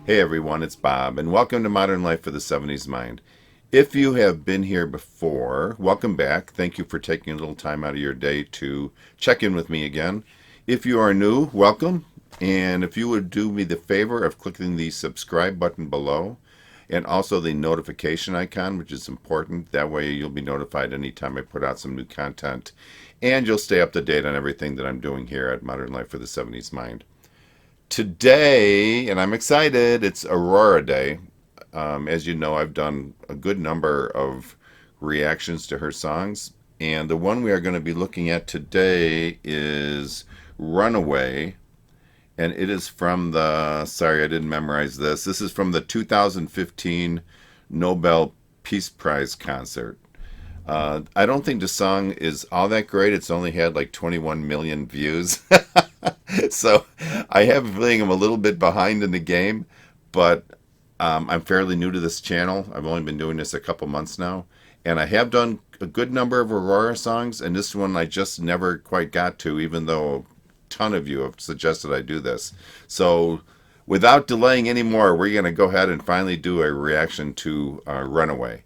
Hey everyone, it's Bob, and welcome to Modern Life for the 70's Mind. If you have been here before, welcome back. Thank you for taking a little time out of your day to check in with me again. If you are new, welcome. And if you would do me the favor of clicking the subscribe button below and also the notification icon, which is important. That way you'll be notified anytime I put out some new content. And you'll stay up to date on everything that I'm doing here at Modern Life for the 70's Mind. Today, and I'm excited, it's Aurora Day. As you know, I've done a good number of reactions to her songs, and the one we are going to be looking at today is Runaway, and it is from the, sorry I didn't memorize this, this is from the 2015 Nobel Peace Prize concert. I don't think the song is all that great. It's only had like 21 million views. So I have a feeling I'm a little bit behind in the game, but I'm fairly new to this channel. I've only been doing this a couple months now, and I have done a good number of Aurora songs, and this one I just never quite got to, even though a ton of you have suggested I do this. So without delaying any more, we're going to go ahead and finally do a reaction to Runaway.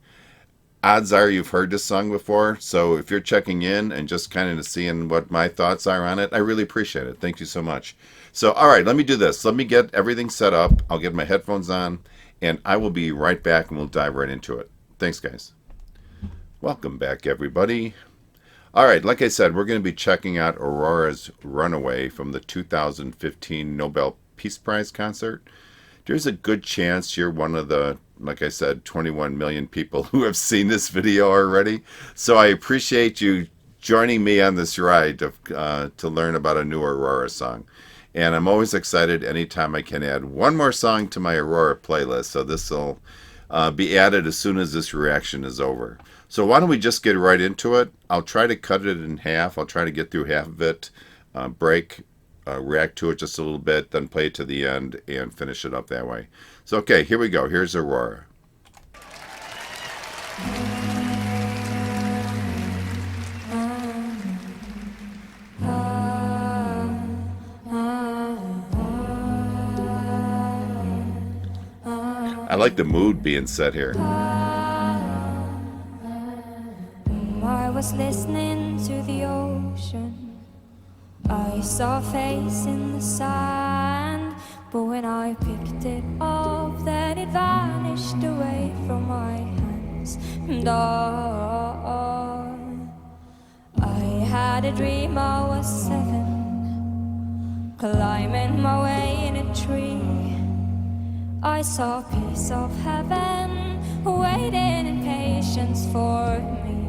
Odds are you've heard this song before, so if you're checking in and just kind of seeing what my thoughts are on it, I really appreciate it. Thank you so much. So, all right, let me do this. Let me get everything set up. I'll get my headphones on, and I will be right back, and we'll dive right into it. Thanks, guys. Welcome back, everybody. All right, like I said, we're going to be checking out Aurora's Runaway from the 2015 Nobel Peace Prize concert. There's a good chance you're one of the, like I said, 21 million people who have seen this video already. So I appreciate you joining me on this ride to learn about a new Aurora song. And I'm always excited anytime I can add one more song to my Aurora playlist. So this will be added as soon as this reaction is over. So why don't we just get right into it? I'll try to cut it in half. I'll try to get through half of it, react to it just a little bit, then play it to the end and finish it up that way. So, okay, here we go. Here's Aurora. I like the mood being set here. I was listening to the ocean. I saw a face in the sand, but when I picked it up, then it vanished away from my hands. And I had a dream I was 7, climbing my way in a tree. I saw a piece of heaven waiting in patience for me.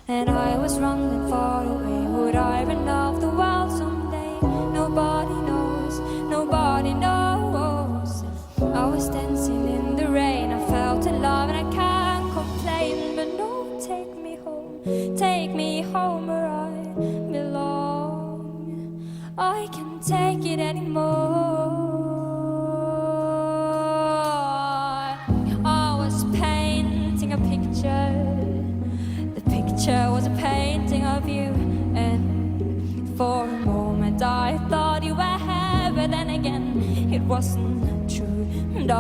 And I was running far away. Would I run off the world someday? Nobody knows, nobody knows. I was dancing in the rain. I felt alive and I can't complain. But no, take me home where I belong. I can't take it anymore. I was painting a picture. The picture was a painting of you, and for a moment I thought you were here, but then again it wasn't true. And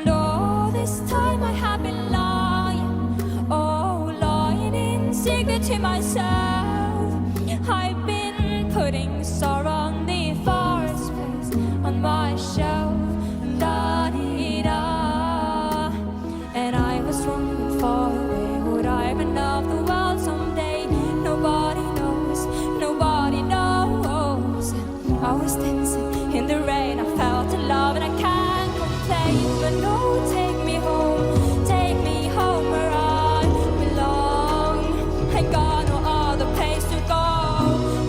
all this time I have been lying, oh, lying in secret to myself. I've been putting sorrow on the forest place on my shelf. And I was running far away. Would I run off the world someday? Nobody knows, nobody knows. I was dancing in the rain. I felt alive and I can't complain. But no, take me home where I belong. I got no other place to go.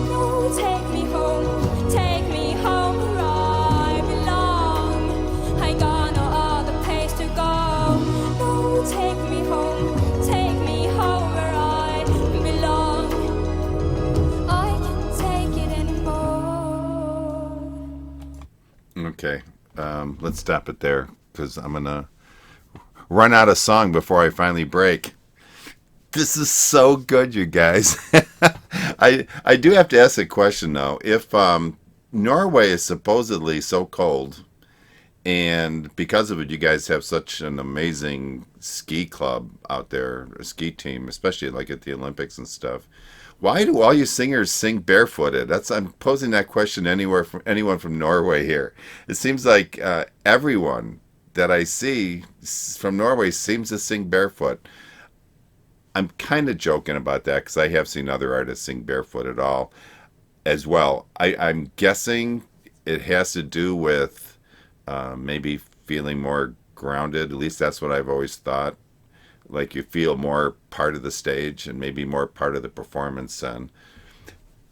No, take me home where I belong. I got no other place to go. No, take me home where I belong. I can't take it anymore. Okay, let's stop it there because I'm going to run out of song before I finally break. This is so good, you guys. I do have to ask a question though. If Norway is supposedly so cold, and because of it, you guys have such an amazing ski club out there, a ski team, especially like at the Olympics and stuff. Why do all you singers sing barefooted? That's I'm posing that question anywhere from anyone from Norway here. It seems like everyone that I see from Norway seems to sing barefoot. I'm kind of joking about that because I have seen other artists sing barefoot at all as well. I'm guessing it has to do with maybe feeling more grounded. At least that's what I've always thought. Like you feel more part of the stage and maybe more part of the performance. And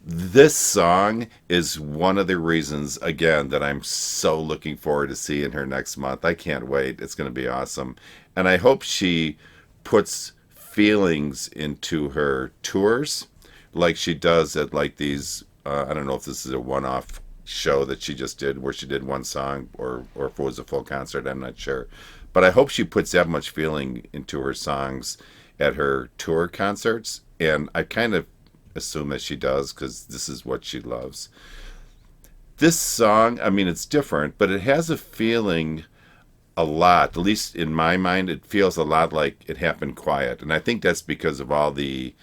this song is one of the reasons, again, that I'm so looking forward to seeing her next month. I can't wait. It's going to be awesome. And I hope she puts feelings into her tours like she does at like these I don't know if this is a one-off show that she just did where she did one song or if it was a full concert. I'm not sure, but I hope she puts that much feeling into her songs at her tour concerts, and I kind of assume that she does because this is what she loves. This song, I mean, it's different, but it has a feeling a lot, at least in my mind, it feels a lot like It Happened Quiet. And I think that's because of all the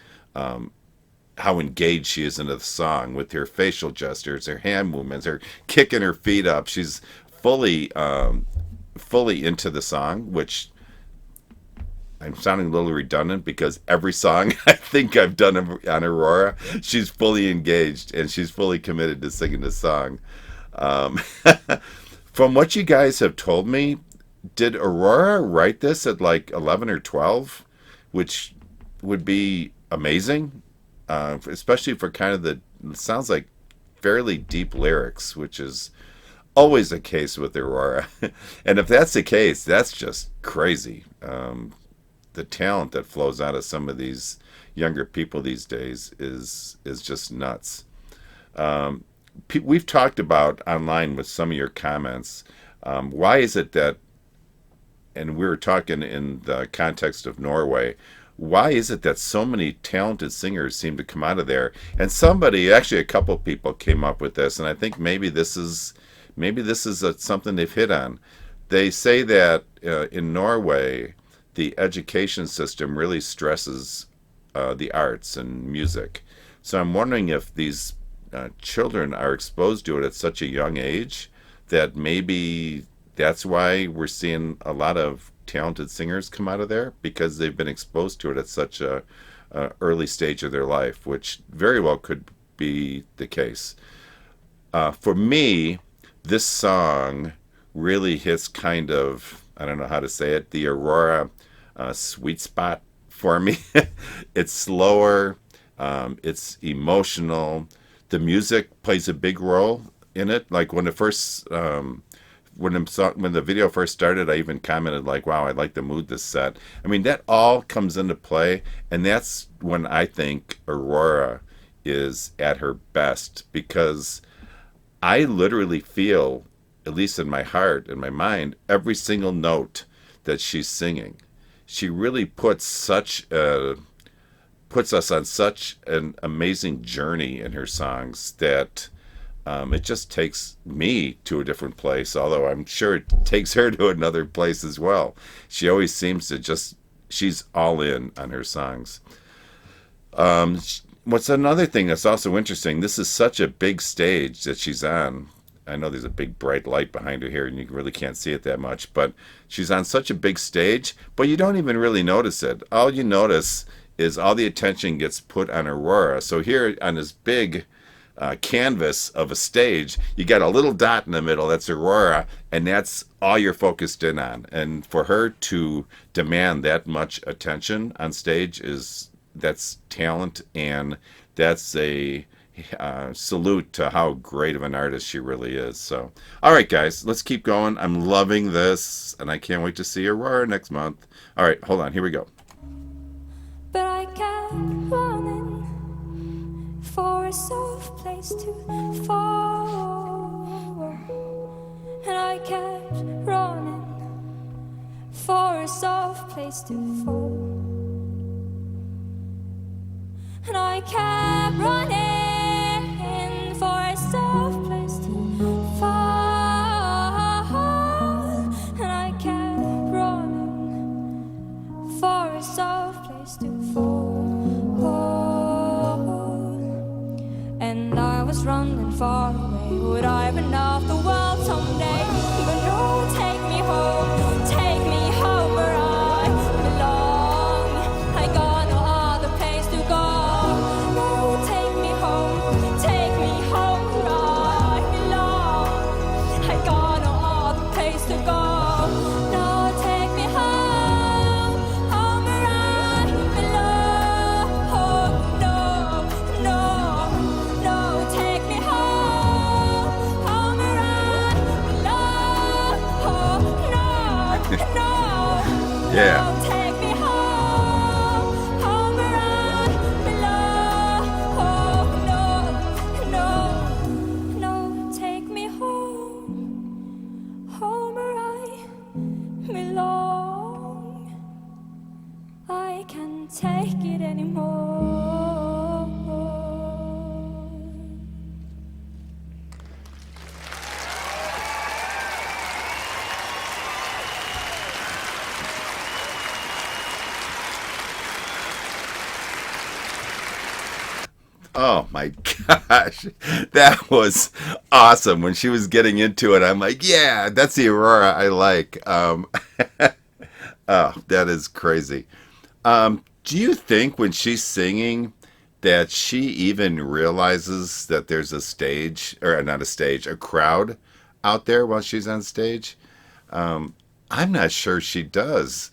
how engaged she is into the song with her facial gestures, her hand movements, her kicking her feet up. She's fully into the song, which I'm sounding a little redundant because every song I think I've done on Aurora, she's fully engaged and she's fully committed to singing the song. Um, from what you guys have told me, did Aurora write this at like 11 or 12, which would be amazing, especially for kind of the, it sounds like fairly deep lyrics, which is always the case with Aurora. And if that's the case, that's just crazy. The talent that flows out of some of these younger people these days is just nuts. We've talked about online with some of your comments. Why is it that, and we were talking in the context of Norway, why is it that so many talented singers seem to come out of there? And somebody, actually a couple people came up with this, and I think maybe this is something they've hit on. They say that in Norway, the education system really stresses the arts and music. So I'm wondering if these children are exposed to it at such a young age that maybe that's why we're seeing a lot of talented singers come out of there, because they've been exposed to it at such a early stage of their life, which very well could be the case. For me, this song really hits kind of, I don't know how to say it, the Aurora sweet spot for me. It's slower, it's emotional. The music plays a big role in it. Like when the video first started, I even commented like, "Wow, I like the mood this set." I mean, that all comes into play, and that's when I think Aurora is at her best, because I literally feel, at least in my heart and my mind, every single note that she's singing. She really puts us on such an amazing journey in her songs that it just takes me to a different place, although I'm sure it takes her to another place as well. She always seems to she's all in on her songs. What's another thing that's also interesting, this is such a big stage that she's on. I know there's a big bright light behind her here and you really can't see it that much, but she's on such a big stage, but you don't even really notice it. All you notice is all the attention gets put on Aurora. So here on this big canvas of a stage, you got a little dot in the middle, that's Aurora, and that's all you're focused in on. And for her to demand that much attention on stage, that's talent, and that's a salute to how great of an artist she really is. So, all right, guys, let's keep going. I'm loving this, and I can't wait to see Aurora next month. All right, hold on. Here we go. But I kept running for a soft place to fall over, and I kept running for a soft place to fall, and I kept running was running far away. Would I have enough the world someday? But no, take me home where I belong. I got no other place to go. No, take me home where I belong. I got no other place to go. No, take me home where I belong. No, no, no, take me home where I belong. No, no, Yeah. no, take me home where I belong. No, no, take me home where I belong. I can't take it anymore. Oh my gosh, that was awesome. When she was getting into it, I'm like, yeah, that's the Aurora I like. Oh, that is crazy. Do you think when she's singing that she even realizes that there's a stage, or not a stage, a crowd out there while she's on stage? I'm not sure she does.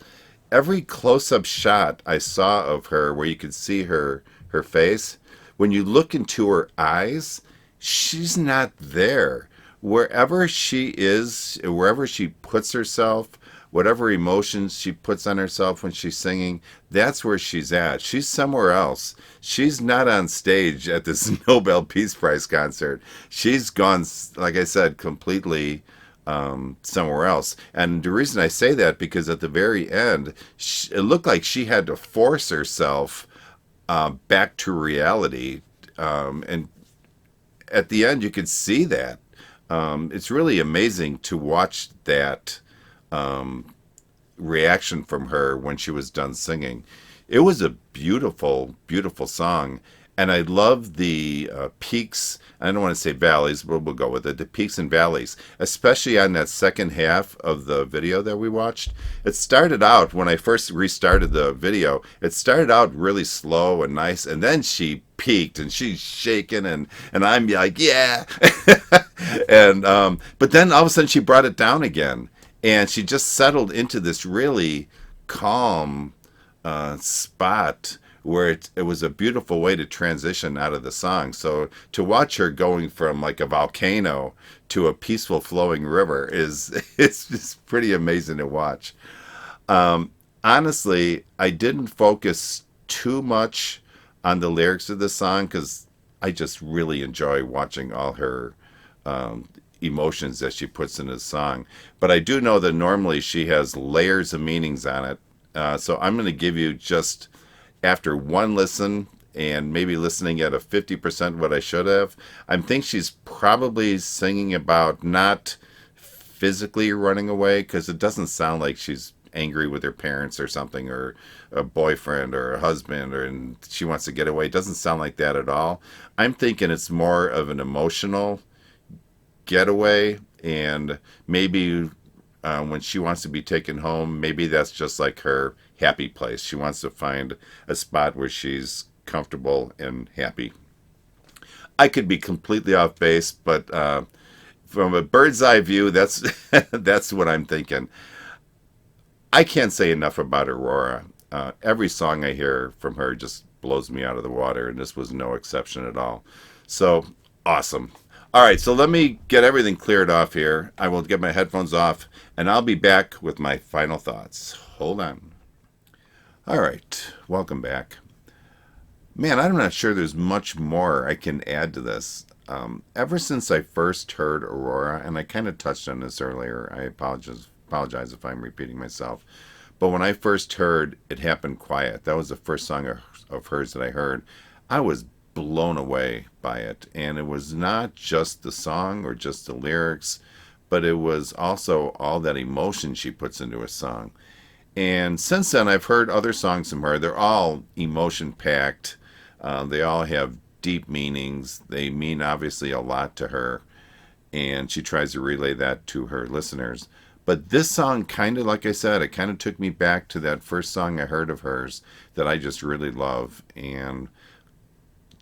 Every close-up shot I saw of her where you could see her face, when you look into her eyes, she's not there. Wherever she is, wherever she puts herself, whatever emotions she puts on herself when she's singing, that's where she's at. She's somewhere else. She's not on stage at this Nobel Peace Prize concert. She's gone, like I said, completely somewhere else. And the reason I say that, because at the very end, it looked like she had to force herself back to reality. And at the end, you could see that. It's really amazing to watch that reaction from her when she was done singing. It was a beautiful, beautiful song. And I love the peaks. I don't want to say valleys, but we'll go with it. The peaks and valleys, especially on that second half of the video that we watched. It started out, when I first restarted the video, it started out really slow and nice. And then she peaked and she's shaking and I'm like, yeah. And but then all of a sudden she brought it down again. And she just settled into this really calm spot where it was a beautiful way to transition out of the song. So to watch her going from like a volcano to a peaceful flowing river it's just pretty amazing to watch. Honestly, I didn't focus too much on the lyrics of the song because I just really enjoy watching all her emotions that she puts in the song. But I do know that normally she has layers of meanings on it. So I'm going to give you, just after one listen and maybe listening at a 50% what I should have, I think she's probably singing about not physically running away, because it doesn't sound like she's angry with her parents or something, or a boyfriend or a husband, and she wants to get away. It doesn't sound like that at all. I'm thinking it's more of an emotional getaway, and maybe when she wants to be taken home, maybe that's just like her happy place. She wants to find a spot where she's comfortable and happy. I could be completely off base, but from a bird's eye view, that's that's what I'm thinking. I can't say enough about Aurora. Every song I hear from her just blows me out of the water, and this was no exception at all. So, awesome. All right, so let me get everything cleared off here. I will get my headphones off, and I'll be back with my final thoughts. Hold on. All right, welcome back. Man, I'm not sure there's much more I can add to this. Ever since I first heard Aurora, and I kind of touched on this earlier, I apologize if I'm repeating myself, but when I first heard It Happened Quiet, that was the first song of hers that I heard, I was blown away by it. And it was not just the song or just the lyrics, but it was also all that emotion she puts into a song. And since then, I've heard other songs from her. They're all emotion packed. They all have deep meanings. They mean obviously a lot to her, and she tries to relay that to her listeners. But this song kind of, like I said, it kind of took me back to that first song I heard of hers that I just really love. And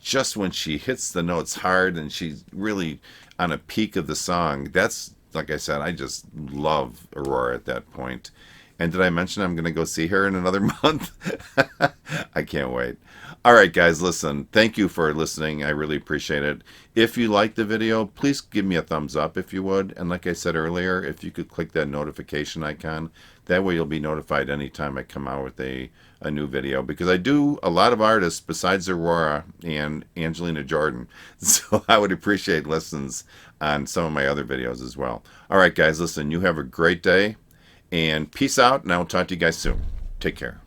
just when she hits the notes hard and she's really on a peak of the song, that's, like I said, I just love Aurora at that point. And did I mention I'm going to go see her in another month? I can't wait. All right, guys, listen. Thank you for listening. I really appreciate it. If you like the video, please give me a thumbs up if you would. And like I said earlier, if you could click that notification icon, that way you'll be notified anytime I come out with a new video. Because I do a lot of artists besides Aurora and Angelina Jordan. So I would appreciate listens on some of my other videos as well. All right, guys, listen. You have a great day. And peace out, and I will talk to you guys soon. Take care.